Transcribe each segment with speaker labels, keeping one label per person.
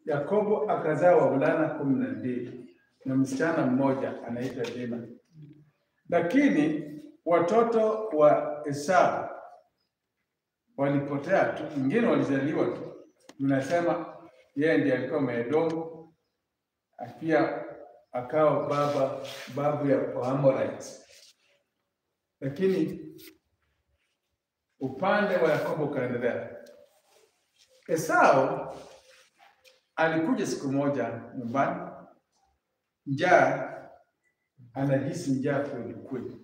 Speaker 1: Yakobo akazaa wavulana 12 na msichana mmoja anaitwa Dina. Lakini watoto wa Esau walipotea tu, wengine walizaliwa tu. Tunasema yeye ndiye alikuwa Medomu, pia akawa babu ya Amorites. Lakini upande wa Yakobo kaendelea. Esau alikuja siku moja nyumbani, njaa, anahisi njaa kweli.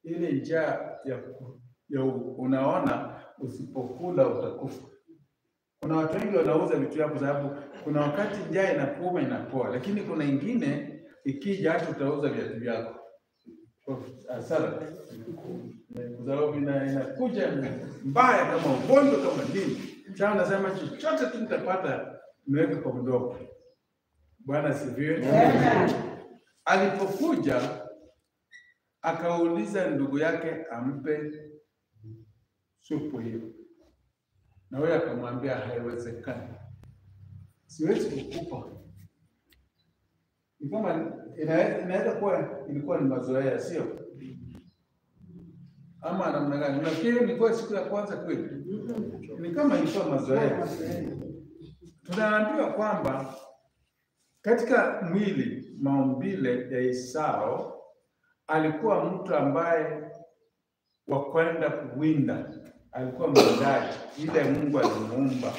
Speaker 1: Ile njaa ya unaona usipokula utakufa. Kuna watu wengi wanauza vitu vyao kwa sababu kuna wakati njaa inakuuma inapoa, lakini kuna ingine ikija hata utauza viatu vyako. Hasara. Kwa sababu inakuja mbaya kama ugonjwa kama nini. Chao nasema chochote tu nitapata niweke kwa mdomo. Bwana sifiwe. Alipokuja akauliza ndugu yake ampe supu hiyo. Na wewe akamwambia haiwezekani. Siwezi kukupa. Ni kama inaweza kuwa ilikuwa ni mazoea, sio? Ama namna gani? Unafikiri ilikuwa siku ya kwanza kweli? Ni kama ilikuwa mazoea. Tunaambiwa kwamba katika mwili maumbile ya Esau alikuwa mtu ambaye wa kwenda kuwinda, alikuwa mwindaji, ile Mungu alimuumba,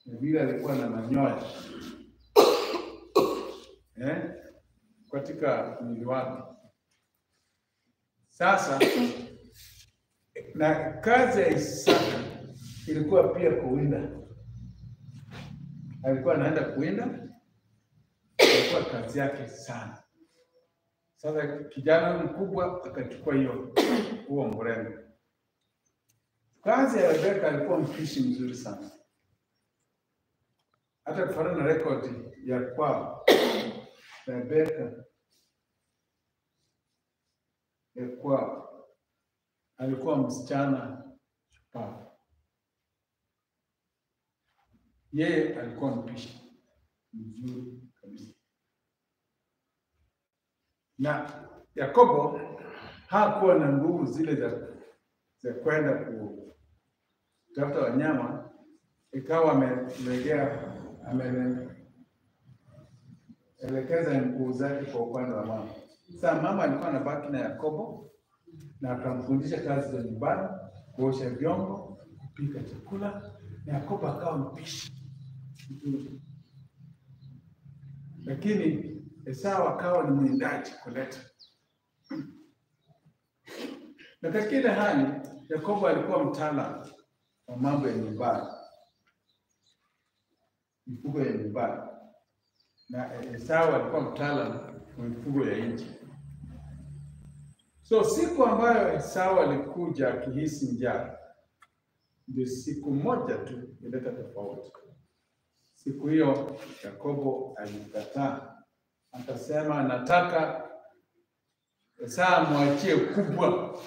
Speaker 1: vile alikuwa na manyoya katika mwili wake. Sasa na kazi ya Isaka ilikuwa pia kuwinda. Alikuwa anaenda kuwinda, ilikuwa kazi yake sana. Sasa kijana mkubwa akachukua huo mrengo. Kazi ya Rebeka alikuwa mpishi mzuri sana. Hata kufuatana na rekodi ya kwao, Rebeka alikuwa msichana shupavu. Yeye alikuwa mpishi mzuri kabisa. Na Yakobo hakuwa na nguvu zile za kwenda kutafuta wanyama, ikawa ameelekeza nguvu zake kwa upande wa mama. Sasa mama alikuwa anabaki na Yakobo na akamfundisha kazi za nyumbani, kuosha vyombo, kupika chakula, na Yakobo akawa mpishi. Lakini Esau akawa ni mwindaji kuleta. Na katika ile hali Yakobo alikuwa mtaalamu wa mambo ya nyumbani, mifugo ya nyumbani, na Esau alikuwa mtaalamu wa mifugo ya nje. So siku ambayo Esau alikuja akihisi njaa, ndio siku moja tu ileta tofauti. Siku hiyo Yakobo alikataa, akasema nataka Esau mwachie kubwa,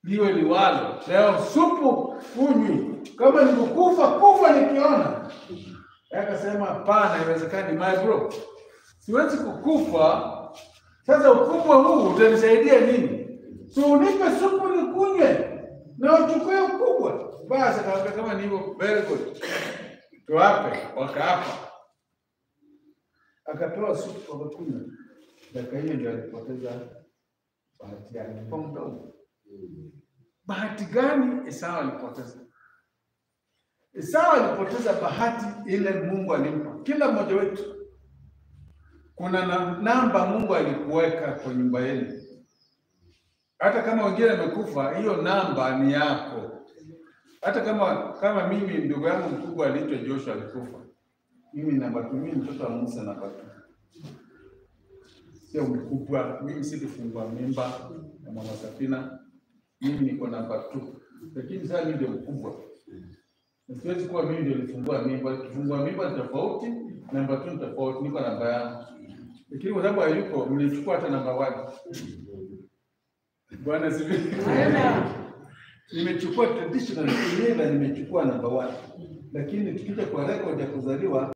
Speaker 1: liwe liwalo, leo supu kunywi, kama nikukufa nikiona. Akasema hapana, haiwezekani my bro, siwezi kukufa. Sasa ukubwa huu utanisaidia nini? So unipe supu nikunywe na uchukue ukubwa. Basi akaambia kama ni hivyo, very good, tuwape. Wakaapa, akapewa supu wakakunywa. Dakika hiyo ndio alipoteza bahati yake kwa mdomo. Bahati gani Esau alipoteza? Esau alipoteza bahati ile Mungu alimpa. Kila mmoja wetu kuna namba Mungu alikuweka kwa nyumba yenu. Hata kama wengine wamekufa, hiyo namba ni yako. Hata kama mimi ndugu yangu mkubwa aliitwa Joshua alikufa, mimi namba 2, mimi mtoto wa Musa namba 2. Sio mkubwa, mimi sikufungua mimba na mama Safina, mimi niko namba 2. Lakini sasa mimi ndio mkubwa. Siwezi kuwa mimi ndio nilifungua mimba. Kufungua mimba ni tofauti, namba 2 ni tofauti, niko namba yangu. Lakini kwa sababu hayuko, mlichukua hata namba 1. Bwana sifiwe. Nimechukua traditional, nimechukua namba 1. Lakini tukija kwa record ya kuzaliwa